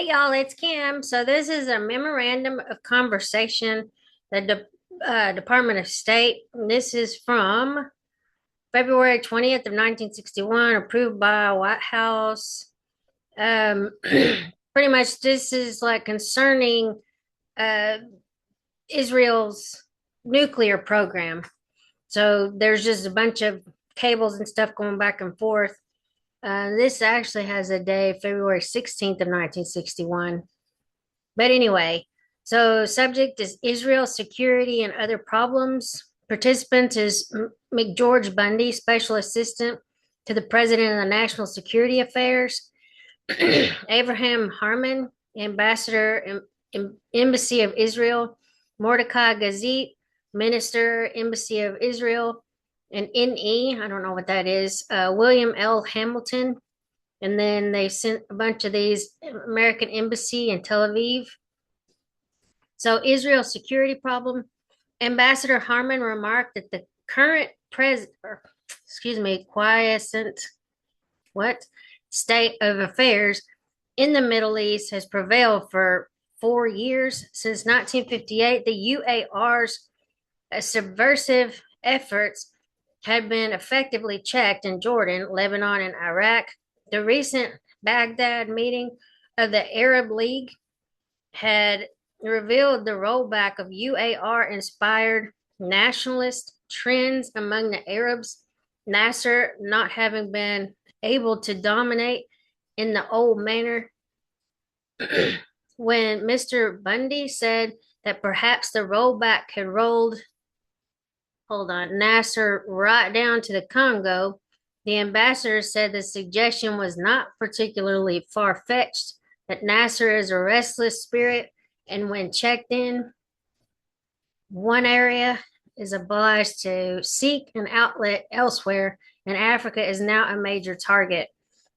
Hey y'all, it's Kim. So this is a memorandum of conversation, the Department of State. This is from February 20th of 1961, approved by White House. Pretty much this is like concerning uh, Israel's nuclear program. So there's just a bunch of cables and stuff going back and forth. This actually has a day, February 16th of 1961. But anyway, so subject is Israel security and other problems. Participant is McGeorge Bundy, special assistant to the president of the National Security Affairs. Abraham Harman, ambassador, Embassy of Israel. Mordecai Gazit, minister, Embassy of Israel. And NE, I don't know what that is. William L. Hamilton. And then they sent a bunch of these American Embassy in Tel Aviv. So Israel's security problem. Ambassador Harman remarked that the current quiescent what state of affairs in the Middle East has prevailed for 4 years. Since 1958, the UAR's subversive efforts had been effectively checked in Jordan, Lebanon, and Iraq. The recent Baghdad meeting of the Arab League had revealed the rollback of UAR inspired nationalist trends among the Arabs, Nasser not having been able to dominate in the old manner. When Mr. Bundy said that perhaps the rollback had rolled, Nasser right down to the Congo, the ambassador said the suggestion was not particularly far fetched, that Nasser is a restless spirit, and when checked in one area, is obliged to seek an outlet elsewhere, and Africa is now a major target.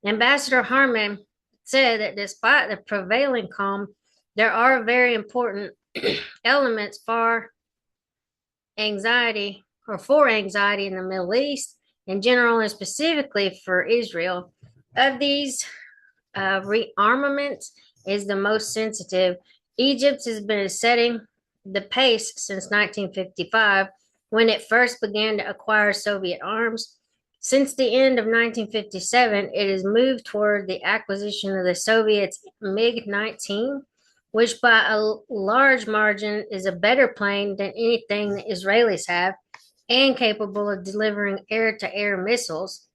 Ambassador Harman said that despite the prevailing calm, there are very important elements for anxiety in the Middle East in general, and specifically for Israel. Of these, rearmament is the most sensitive. Egypt has been setting the pace since 1955 when it first began to acquire Soviet arms. Since the end of 1957, it has moved toward the acquisition of the Soviets' MiG-19, which by a large margin is a better plane than anything the Israelis have and capable of delivering air-to-air missiles.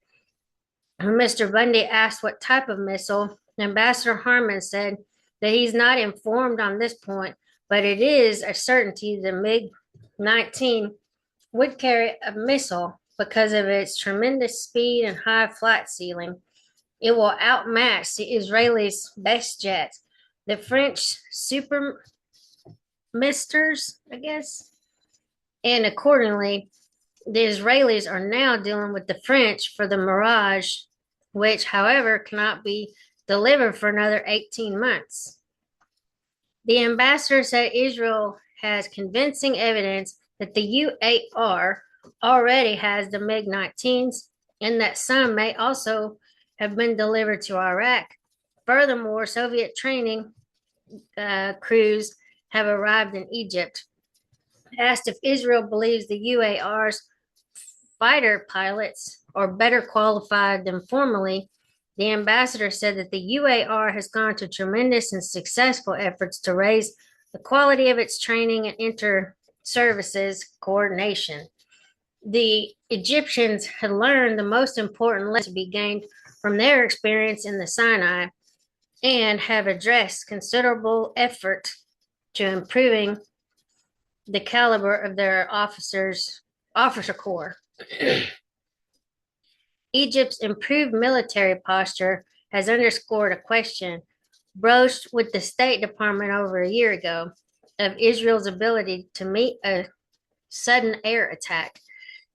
When Mr. Bundy asked what type of missile, Ambassador Harman said that he's not informed on this point, but it is a certainty the MiG-19 would carry a missile because of its tremendous speed and high flight ceiling. It will outmatch the Israelis' best jets, the French Super Misters, I guess. And accordingly, the Israelis are now dealing with the French for the Mirage, which, however, cannot be delivered for another 18 months. The ambassador said Israel has convincing evidence that the UAR already has the MiG-19s and that some may also have been delivered to Iraq. Furthermore, Soviet training crews have arrived in Egypt. Asked if Israel believes the UAR's fighter pilots are better qualified than formerly, the ambassador said that the UAR has gone to tremendous and successful efforts to raise the quality of its training and inter-services coordination. The Egyptians had learned the most important lesson to be gained from their experience in the Sinai and have addressed considerable effort to improving the caliber of their officer corps. Egypt's improved military posture has underscored a question broached with the State Department over a year ago of Israel's ability to meet a sudden air attack.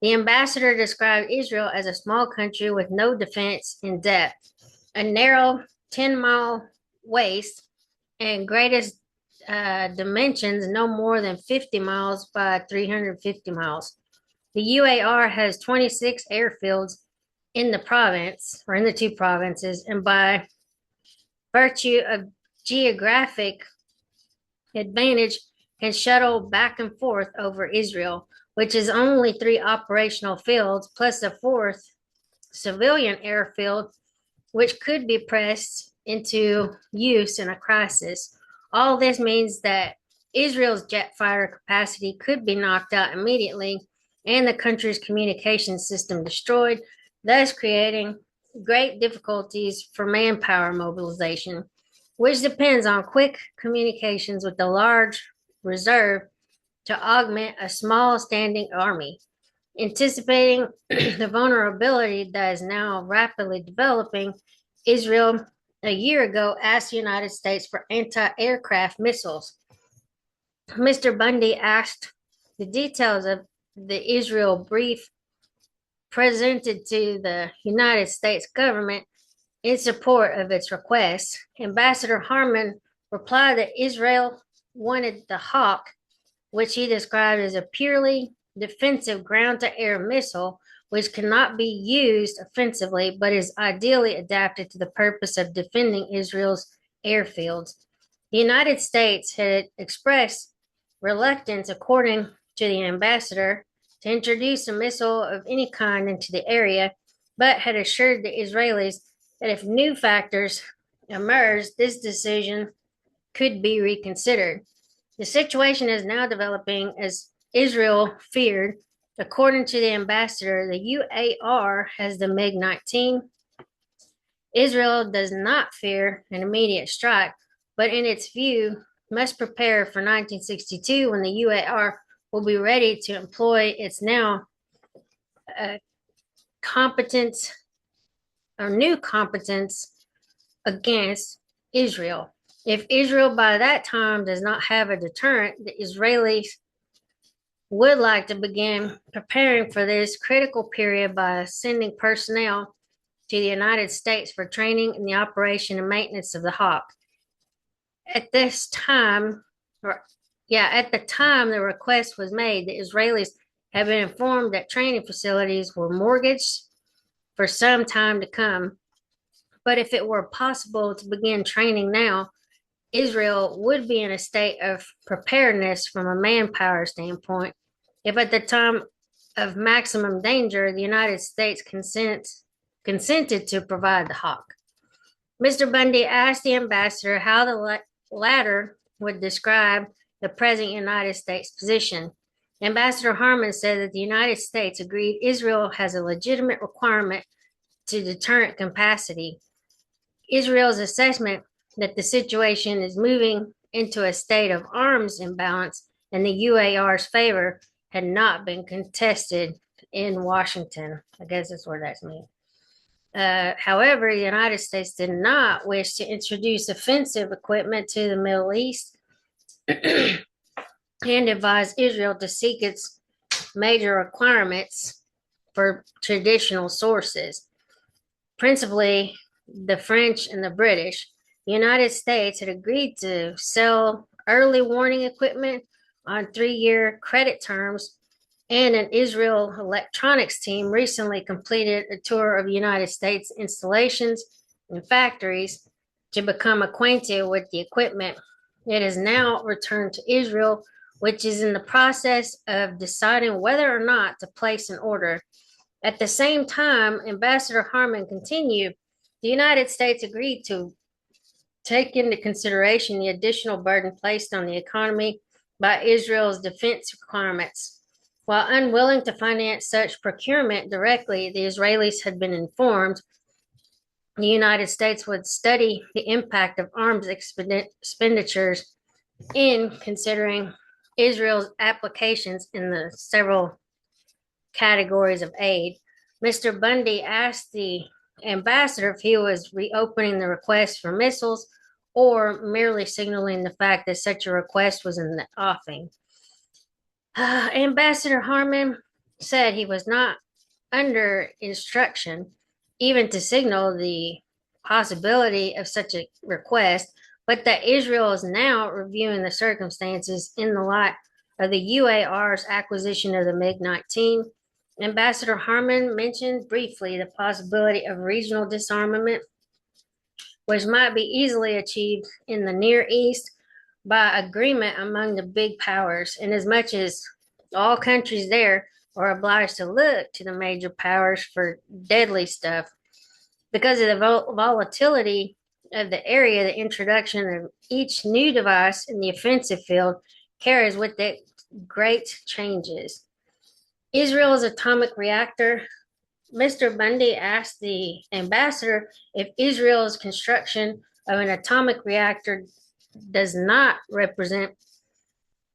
The ambassador described Israel as a small country with no defense in depth, a narrow 10-mile waist, and greatest dimensions no more than 50 miles by 350 miles. The UAR has 26 airfields in the province, or in the two provinces, and by virtue of geographic advantage can shuttle back and forth over Israel, which is only three operational fields plus a fourth civilian airfield, which could be pressed into use in a crisis. All this means that Israel's jet fighter capacity could be knocked out immediately and the country's communication system destroyed, thus creating great difficulties for manpower mobilization, which depends on quick communications with the large reserve to augment a small standing army. Anticipating the vulnerability that is now rapidly developing, Israel a year ago asked the United States for anti aircraft missiles. Mr. Bundy asked the details of the Israel brief presented to the United States government in support of its request. Ambassador Harman replied that Israel wanted the Hawk, which he described as a purely defensive ground-to-air missile, which cannot be used offensively but is ideally adapted to the purpose of defending Israel's airfields. The United States had expressed reluctance, according to the ambassador, to introduce a missile of any kind into the area, but had assured the Israelis that if new factors emerged, this decision could be reconsidered. The situation is now developing as Israel feared. According to the ambassador, the UAR has the MiG-19. Israel does not fear an immediate strike, but in its view, must prepare for 1962 when the UAR will be ready to employ its now competence or new competence against Israel. If Israel by that time does not have a deterrent, the Israelis would like to begin preparing for this critical period by sending personnel to the United States for training in the operation and maintenance of the Hawk. At the time the request was made, the Israelis have been informed that training facilities were mortgaged for some time to come. But if it were possible to begin training now, Israel would be in a state of preparedness from a manpower standpoint. If at the time of maximum danger, the United States consented to provide the Hawk. Mr. Bundy asked the ambassador how the latter would describe the present United States position. Ambassador Harman said that the United States agreed Israel has a legitimate requirement to deterrent capacity. Israel's assessment that the situation is moving into a state of arms imbalance in the UAR's favor had not been contested in Washington. I guess that's where that's mean. However, the United States did not wish to introduce offensive equipment to the Middle East and advised Israel to seek its major requirements for traditional sources, principally the French and the British. The United States had agreed to sell early warning equipment on 3-year credit terms, and an Israel electronics team recently completed a tour of United States installations and factories to become acquainted with the equipment. It is now returned to Israel, which is in the process of deciding whether or not to place an order. At the same time, Ambassador Harman continued, the United States agreed to take into consideration the additional burden placed on the economy by Israel's defense requirements. While unwilling to finance such procurement directly, the Israelis had been informed the United States would study the impact of arms expenditures in considering Israel's applications in the several categories of aid. Mr. Bundy asked the ambassador if he was reopening the request for missiles or merely signaling the fact that such a request was in the offing. Ambassador Harman said he was not under instruction even to signal the possibility of such a request, but that Israel is now reviewing the circumstances in the light of the UAR's acquisition of the MiG-19. Ambassador Harman mentioned briefly the possibility of regional disarmament which might be easily achieved in the Near East by agreement among the big powers, inasmuch as all countries there are obliged to look to the major powers for deadly stuff. Because of the volatility of the area, the introduction of each new device in the offensive field carries with it great changes. Israel's atomic reactor. Mr. Bundy asked the ambassador if Israel's construction of an atomic reactor does not represent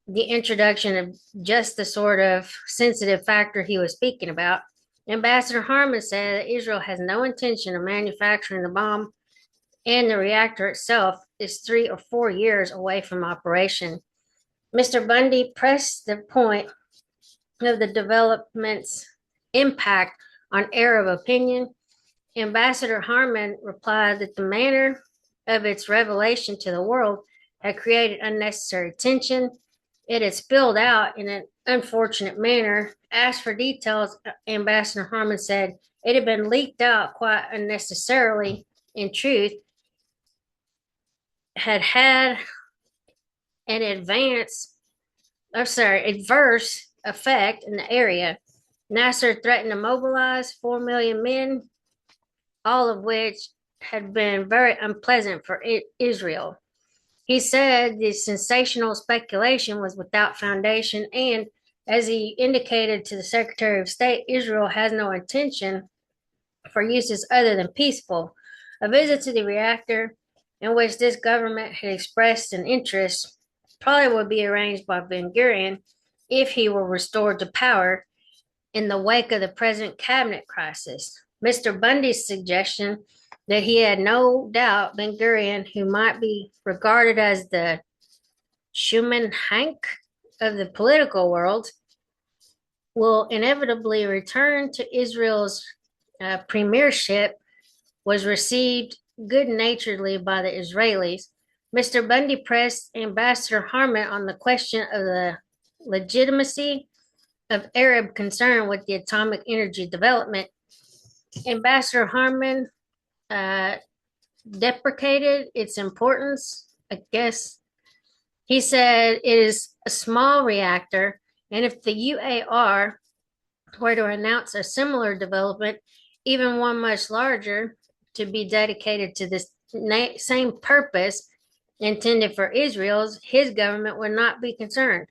the introduction of just the sort of sensitive factor he was speaking about. Ambassador Harman said that Israel has no intention of manufacturing the bomb, and the reactor itself is 3 or 4 years away from operation. Mr. Bundy pressed the point of the development's impact on Arab opinion. Ambassador Harman replied that the manner of its revelation to the world had created unnecessary tension. It had spilled out in an unfortunate manner. Asked for details, Ambassador Harman said it had been leaked out quite unnecessarily. In truth, had an adverse effect in the area. Nasser threatened to mobilize 4 million men, all of which had been very unpleasant for Israel. He said the sensational speculation was without foundation, and as he indicated to the Secretary of State, Israel has no intention for uses other than peaceful. A visit to the reactor, in which this government had expressed an interest, probably would be arranged by Ben Gurion if he were restored to power in the wake of the present cabinet crisis. Mr. Bundy's suggestion that he had no doubt Ben Gurion, who might be regarded as the Schumann Hank of the political world, will inevitably return to Israel's premiership, was received good naturedly by the Israelis. Mr. Bundy pressed Ambassador Harman on the question of the legitimacy of Arab concern with the atomic energy development. Ambassador Harman deprecated its importance, I guess. He said it is a small reactor, and if the UAR were to announce a similar development, even one much larger, to be dedicated to this same purpose intended for Israel's, his government would not be concerned.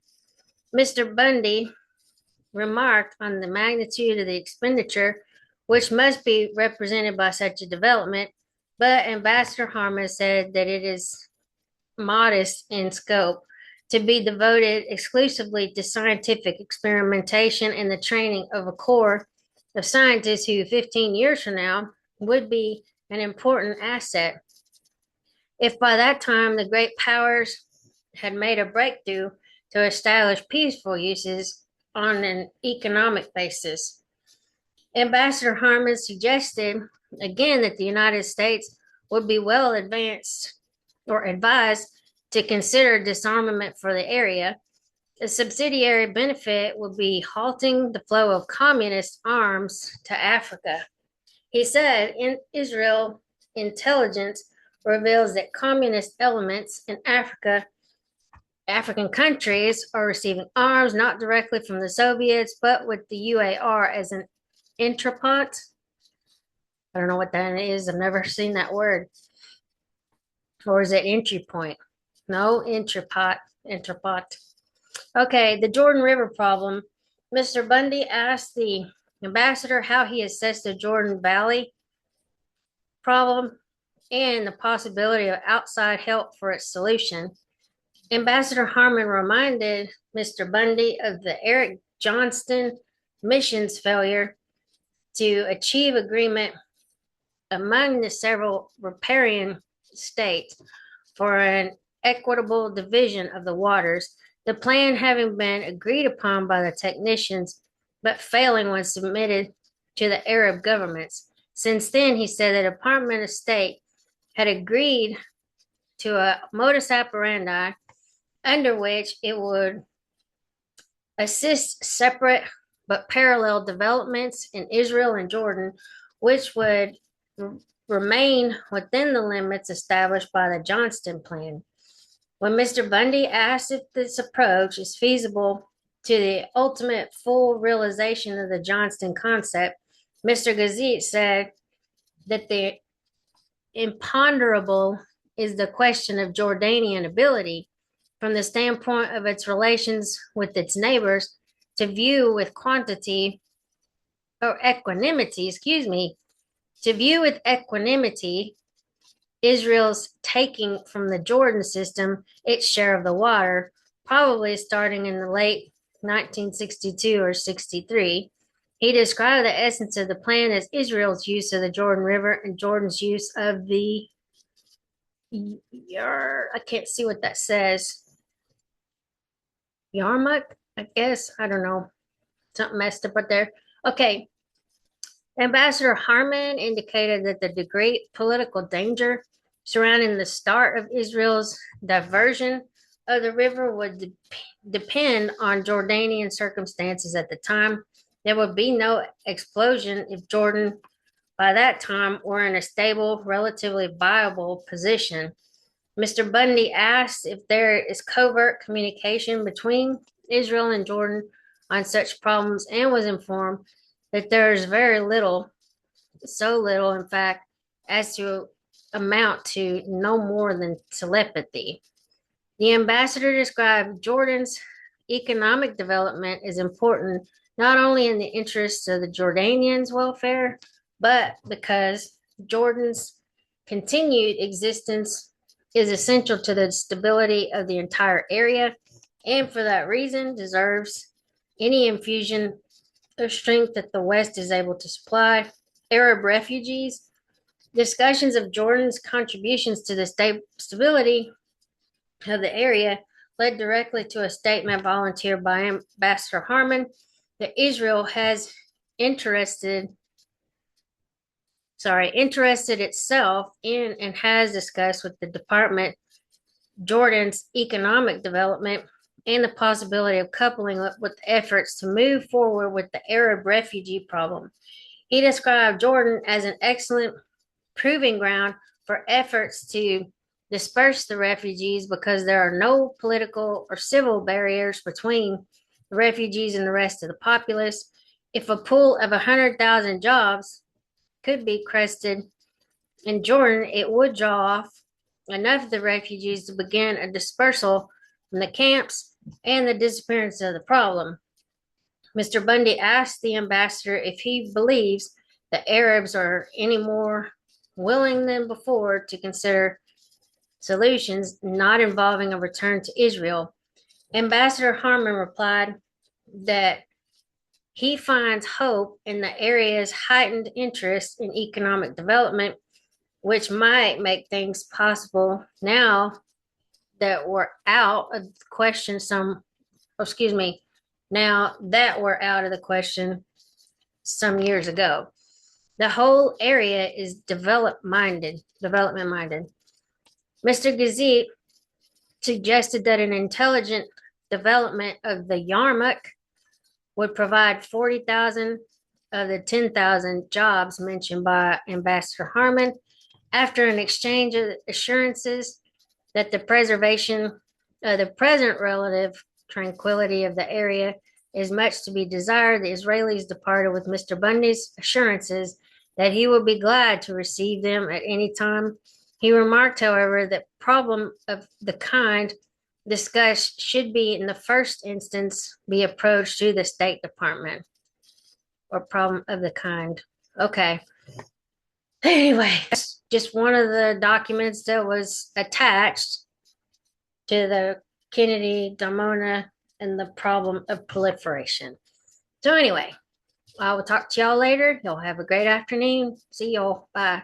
Mr. Bundy remarked on the magnitude of the expenditure, which must be represented by such a development, but Ambassador Harman said that it is modest in scope, to be devoted exclusively to scientific experimentation and the training of a corps of scientists who 15 years from now would be an important asset. If by that time the great powers had made a breakthrough to establish peaceful uses on an economic basis. Ambassador Harman suggested again that the United States would be well advanced or advised to consider disarmament for the area. A subsidiary benefit would be halting the flow of communist arms to Africa. He said in Israel intelligence reveals that communist elements in African countries are receiving arms not directly from the Soviets, but with the UAR as an intrapot. I don't know what that is. I've never seen that word. Or is it entry point? No, intrapot. Okay, the Jordan River problem. Mr. Bundy asked the ambassador how he assessed the Jordan Valley problem and the possibility of outside help for its solution. Ambassador Harman reminded Mr. Bundy of the Eric Johnston mission's failure to achieve agreement among the several riparian states for an equitable division of the waters, the plan having been agreed upon by the technicians, but failing when submitted to the Arab governments. Since then, he said the Department of State had agreed to a modus operandi under which it would assist separate but parallel developments in Israel and Jordan, which would remain within the limits established by the Johnston Plan. When Mr. Bundy asked if this approach is feasible to the ultimate full realization of the Johnston concept, Mr. Gazette said that the imponderable is the question of Jordanian ability, from the standpoint of its relations with its neighbors, to view with equanimity Israel's taking from the Jordan system its share of the water, probably starting in the late 1962 or 63. He described the essence of the plan as Israel's use of the Jordan River and Jordan's use of the I can't see what that says. Yarmuk, I guess. I don't know. Something messed up right there. Okay. Ambassador Harman indicated that the great political danger surrounding the start of Israel's diversion of the river would depend on Jordanian circumstances at the time. There would be no explosion if Jordan, by that time, were in a stable, relatively viable position. Mr. Bundy asked if there is covert communication between Israel and Jordan on such problems and was informed that there is very little, so little, in fact, as to amount to no more than telepathy. The ambassador described Jordan's economic development as important not only in the interests of the Jordanians' welfare, but because Jordan's continued existence is essential to the stability of the entire area, and for that reason deserves any infusion of strength that the West is able to supply. Arab refugees, discussions of Jordan's contributions to the stability of the area led directly to a statement volunteered by Ambassador Harman that Israel has interested itself in and has discussed with the department Jordan's economic development and the possibility of coupling it with efforts to move forward with the Arab refugee problem. He described Jordan as an excellent proving ground for efforts to disperse the refugees because there are no political or civil barriers between the refugees and the rest of the populace. If a pool of 100,000 jobs could be crested in Jordan, it would draw off enough of the refugees to begin a dispersal from the camps and the disappearance of the problem. Mr. Bundy asked the ambassador if he believes the Arabs are any more willing than before to consider solutions not involving a return to Israel. Ambassador Harman replied that he finds hope in the area's heightened interest in economic development, which might make things possible now that we're out of the question now that we're out of the question some years ago. The whole area is development minded. Mr. Gazette suggested that an intelligent development of the Yarmuk would provide 40,000 of the 10,000 jobs mentioned by Ambassador Harman. After an exchange of assurances that the preservation of the present relative tranquility of the area is much to be desired, the Israelis departed with Mr. Bundy's assurances that he would be glad to receive them at any time. He remarked, however, that problem of the kind discussed should be, in the first instance, be approached through the State Department. Or problem of the kind. Okay. Anyway, that's just one of the documents that was attached to the Kennedy, Damona, and the problem of proliferation. So anyway, I will talk to y'all later. Y'all have a great afternoon. See y'all. Bye.